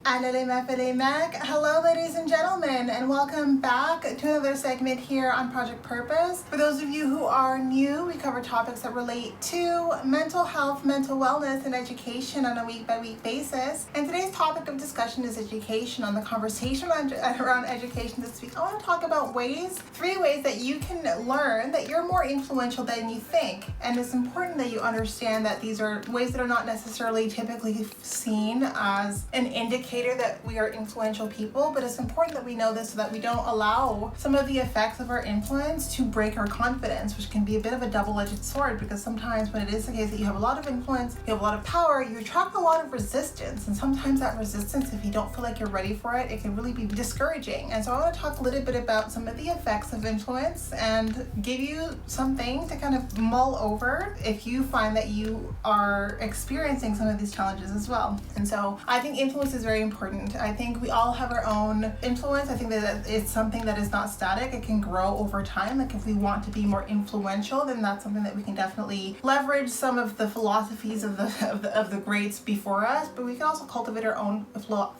Hello ladies and gentlemen, and welcome back to another segment here on Project Purpose. For those of you who are new, we cover topics that relate to mental health, mental wellness, and education on a week-by-week basis. And today's topic of discussion is education. On the conversation around education this week, I want to talk about three ways that you can learn that you're more influential than you think. And it's important that you understand that these are ways that are not necessarily typically seen as an indicator that we are influential people, but it's important that we know this so that we don't allow some of the effects of our influence to break our confidence, which can be a bit of a double-edged sword, because sometimes when it is the case that you have a lot of influence, you have a lot of power, you attract a lot of resistance, and sometimes that resistance, if you don't feel like you're ready for it, it can really be discouraging. And so I want to talk a little bit about some of the effects of influence and give you something to kind of mull over if you find that you are experiencing some of these challenges as well. And so I think influence is very important. I think we all have our own influence. I think that it's something that is not static. It can grow over time. Like if we want to be more influential, then that's something that we can definitely leverage some of the philosophies of the greats before us, but we can also cultivate our own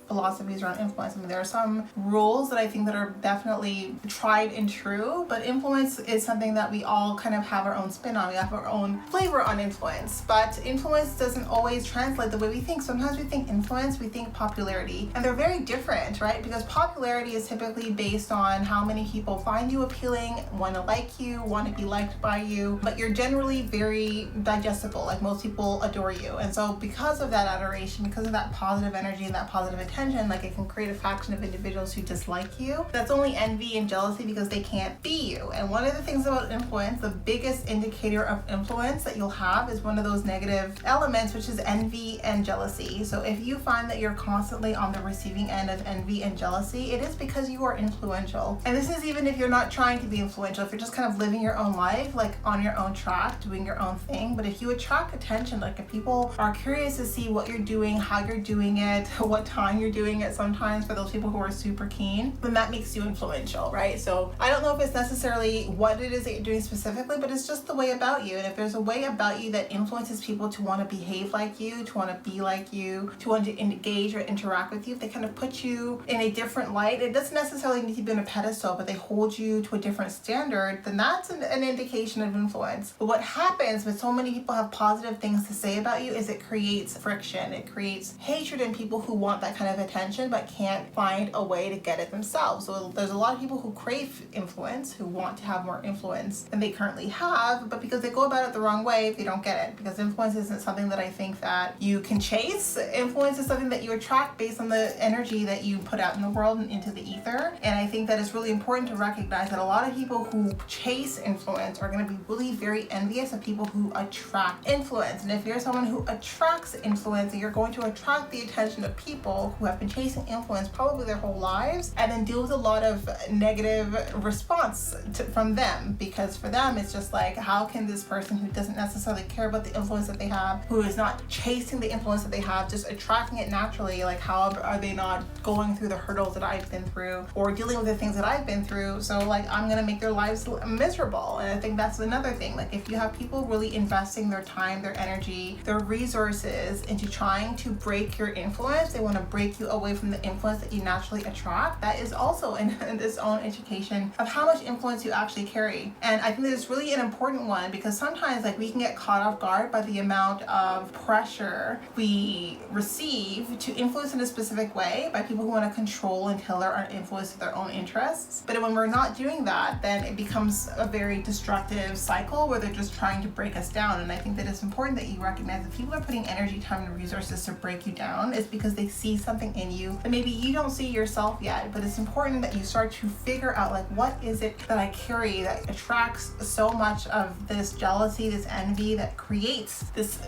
philosophies around influence. I mean, there are some rules that I think that are definitely tried and true, but influence is something that we all kind of have our own spin on. We have our own flavor on influence, but influence doesn't always translate the way we think. Sometimes we think influence, we think popularity, and they're very different, right? Because popularity is typically based on how many people find you appealing, want to like you, want to be liked by you, but you're generally very digestible. Like most people adore you. And so because of that adoration, because of that positive energy and that positive attention, like it can create a faction of individuals who dislike you. That's only envy and jealousy because they can't be you. And one of the things about influence, the biggest indicator of influence that you'll have is one of those negative elements, which is envy and jealousy. So if you find that you're constantly on the receiving end of envy and jealousy, it is because you are influential. And this is even if you're not trying to be influential, if you're just kind of living your own life, like on your own track, doing your own thing. But if you attract attention, like if people are curious to see what you're doing, how you're doing it, what time you're doing it, sometimes for those people who are super keen, then that makes you influential, right? So I don't know if it's necessarily what it is that you're doing specifically, but it's just the way about you. And if there's a way about you that influences people to want to behave like you, to want to be like you, to want to engage or interact with you, if they kind of put you in a different light, it doesn't necessarily need to be on a pedestal, but they hold you to a different standard, then that's an indication of influence. But what happens when so many people have positive things to say about you is it creates friction. It creates hatred in people who want that kind of attention but can't find a way to get it themselves. So there's a lot of people who crave influence, who want to have more influence than they currently have, but because they go about it the wrong way, they don't get it. Because influence isn't something that I think that you can chase. Influence is something that you attract based on the energy that you put out in the world and into the ether. And I think that it's really important to recognize that a lot of people who chase influence are going to be really very envious of people who attract influence. And if you're someone who attracts influence, you're going to attract the attention of people who have been chasing influence probably their whole lives, and then deal with a lot of negative response from them, because for them it's just like, how can this person who doesn't necessarily care about the influence that they have, who is not chasing the influence that they have, just attracting it naturally, like how are they not going through the hurdles that I've been through or dealing with the things that I've been through? So like I'm gonna make their lives miserable. And I think that's another thing. Like if you have people really investing their time, their energy, their resources into trying to break your influence, they want to break you away from the influence that you naturally attract, that is also in its own education of how much influence you actually carry. And I think that it's really an important one, because sometimes like we can get caught off guard by the amount of pressure we receive to influence in a specific way by people who want to control and tailor our influence to their own interests. But when we're not doing that, then it becomes a very destructive cycle where they're just trying to break us down. And I think that it's important that you recognize that people are putting energy, time, and resources to break you down is because they see something in you that maybe you don't see yourself yet. But it's important that you start to figure out, like, what is it that I carry that attracts so much of this jealousy, this envy, that creates this,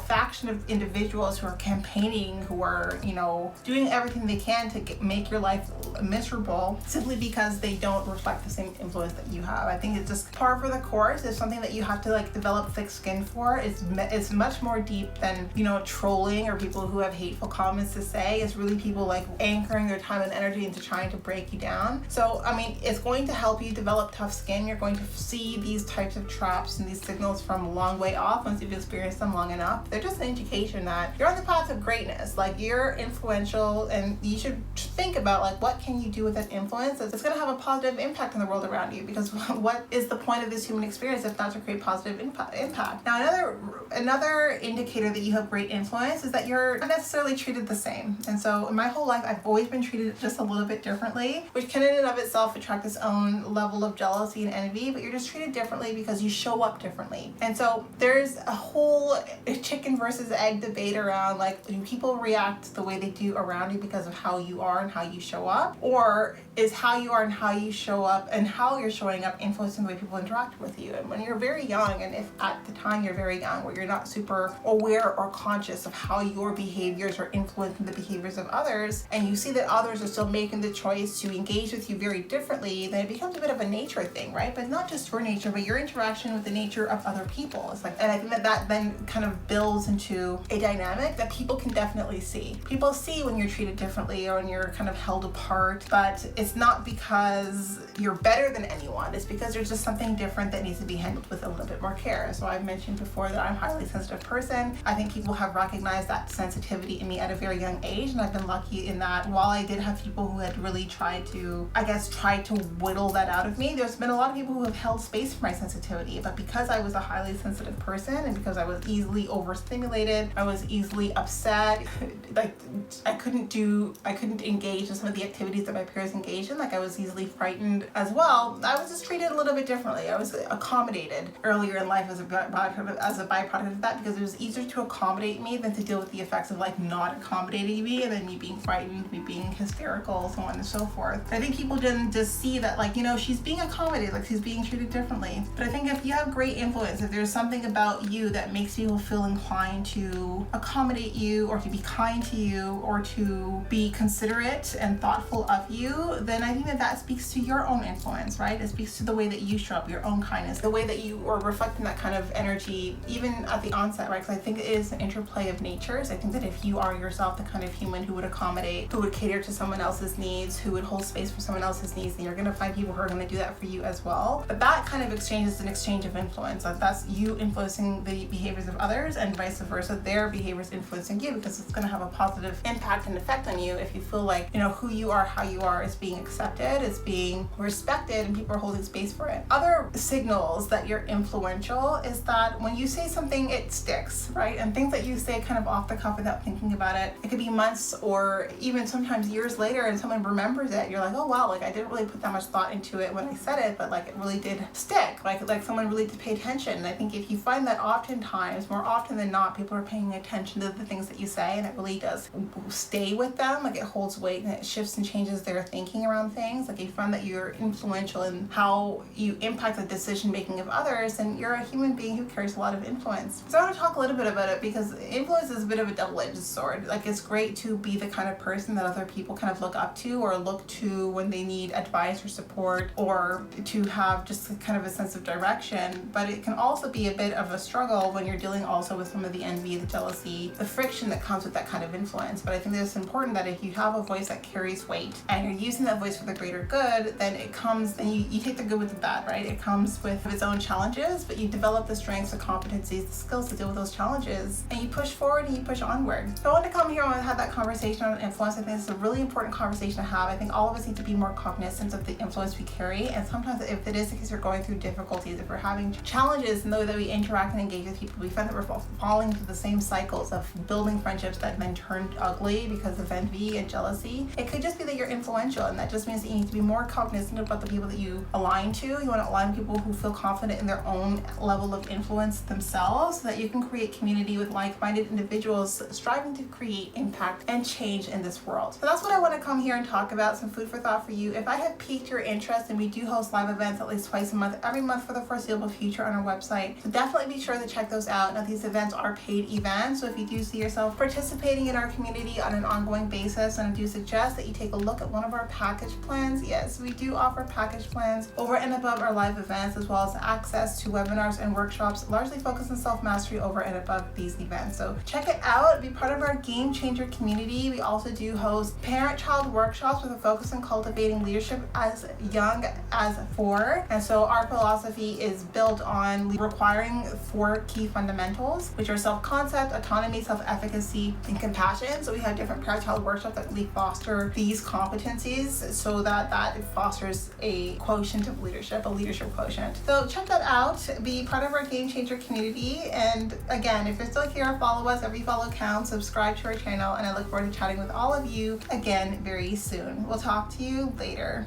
faction of individuals who are campaigning, who are, doing everything they can to make your life miserable simply because they don't reflect the same influence that you have. I think it's just par for the course. It's something that you have to develop thick skin for. It's much more deep than trolling or people who have hateful comments to say. It's really people anchoring their time and energy into trying to break you down. So I mean, it's going to help you develop tough skin. You're going to see these types of traps and these signals from a long way off once you've experienced them long enough. They're just an indication that you're on the path of greatness. Like you're are influential, and you should think about like what can you do with that influence that's going to have a positive impact on the world around you, because what is the point of this human experience if not to create positive impact? Now another indicator that you have great influence is that you're not necessarily treated the same. And so in my whole life I've always been treated just a little bit differently, which can in and of itself attract its own level of jealousy and envy, but you're just treated differently because you show up differently. And so there's a whole chicken versus egg debate around like, do people react the way they do around you because of how you are and how you show up, or is how you are and how you show up and how you're showing up influencing the way people interact with you? And when you're very young, and if at the time you're very young where you're not super aware or conscious of how your behaviors are influencing the behaviors of others, and you see that others are still making the choice to engage with you very differently, then it becomes a bit of a nature thing, right? But not just your nature, but your interaction with the nature of other people. It's like, and I think that then kind of builds into a dynamic that people can definitely see. People see when you're treated differently or when you're kind of held apart, but it's not because you're better than anyone. It's because there's just something different that needs to be handled with a little bit more care. So I've mentioned before that I'm a highly sensitive person. I think people have recognized that sensitivity in me at a very young age, and I've been lucky in that while I did have people who had really tried to whittle that out of me, there's been a lot of people who have held space for my sensitivity. But because I was a highly sensitive person, and because I was easily overstimulated, I was easily upset, like I couldn't engage in some of the activities that my peers engaged in, like I was easily frightened as well. I was just treated a little bit differently. I was accommodated earlier in life as a byproduct of that, because it was easier to accommodate me than to deal with the effects of like not accommodating me, and then me being frightened, me being hysterical, so on and so forth. I think people didn't just see that like, you know, she's being accommodated, like she's being treated differently. But I think if you have great influence, if there's something about you that makes people feel inclined to accommodate you, or to be kind to you, or to be considerate and thoughtful of you, then I think that speaks to your own influence, right? It speaks to the way that you show up, your own kindness, the way that you are reflecting that kind of energy even at the onset, right? Because I think it is an interplay of natures. I think that if you are yourself the kind of human who would accommodate, who would cater to someone else's needs, who would hold space for someone else's needs, then you're going to find people who are going to do that for you as well. But that kind of exchange is an exchange of influence. Like that's you influencing the behaviors of others, and vice versa, their behaviors influencing you, because it's going to have a positive impact and effect on you if you feel like, you know, who you are, how you are is being accepted, is being respected, and people are holding space for it. Other signals that you're influential is that when you say something, it sticks, right? And things that you say kind of off the cuff without thinking about it, it could be months or even sometimes years later, and someone remembers it. You're like, oh wow, like I didn't really put that much thought into it when I said it, but like it really did stick. Like someone really did pay attention. And I think if you find that oftentimes, more often than not, people are paying attention to the things that you say, and it really does stay with them. Like it holds weight and it shifts and changes their thinking around things. Like you find that you're influential in how you impact the decision making of others, and you're a human being who carries a lot of influence. So I want to talk a little bit about it, because influence is a bit of a double-edged sword. Like it's great to be the kind of person that other people kind of look up to or look to when they need advice or support, or to have just kind of a sense of direction, but it can also be a bit of a struggle when you're dealing also with some of the envy, the jealousy, the friction that comes with that kind of influence. But I think that it's important that if you have a voice that carries weight and you're using that voice for the greater good, then it comes, and you take the good with the bad, right? It comes with its own challenges, but you develop the strengths, the competencies, the skills to deal with those challenges, and you push forward and you push onward. So I want to come here and have that conversation on influence. I think it's a really important conversation to have. I think all of us need to be more cognizant of the influence we carry, and sometimes if it is the case you're going through difficulties, if we're having challenges in the way that we interact and engage with people, we find that we're falling into the same cycles of building friendships that then turned ugly because of envy and jealousy. It could just be that you're influential, and that just means that you need to be more cognizant about the people that you align to. You want to align with people who feel confident in their own level of influence themselves, so that you can create community with like-minded individuals striving to create impact and change in this world. So that's what I want to come here and talk about, some food for thought for you. If I have piqued your interest, and we do host live events at least twice a month, every month for the foreseeable future on our website, so definitely be sure to check those out. Now these events are paid events, so if you do see yourself participating in our community on an ongoing basis, and I do suggest that you take a look at one of our package plans. Yes, we do offer package plans over and above our live events, as well as access to webinars and workshops largely focused on self-mastery over and above these events. So check it out, be part of our Game Changer community. We also do host parent-child workshops with a focus on cultivating leadership as young as 4. And so our philosophy is built on requiring 4 key fundamentals, which are self-concept, autonomy, self-efficacy, and compassion. So we have different parent-child workshops that really foster these competencies so that fosters a quotient of leadership, a leadership quotient. So check that out, be part of our Game Changer community. And again, if you're still here, follow us. Every follow counts. Subscribe to our channel, and I look forward to chatting with all of you again very soon. We'll talk to you later.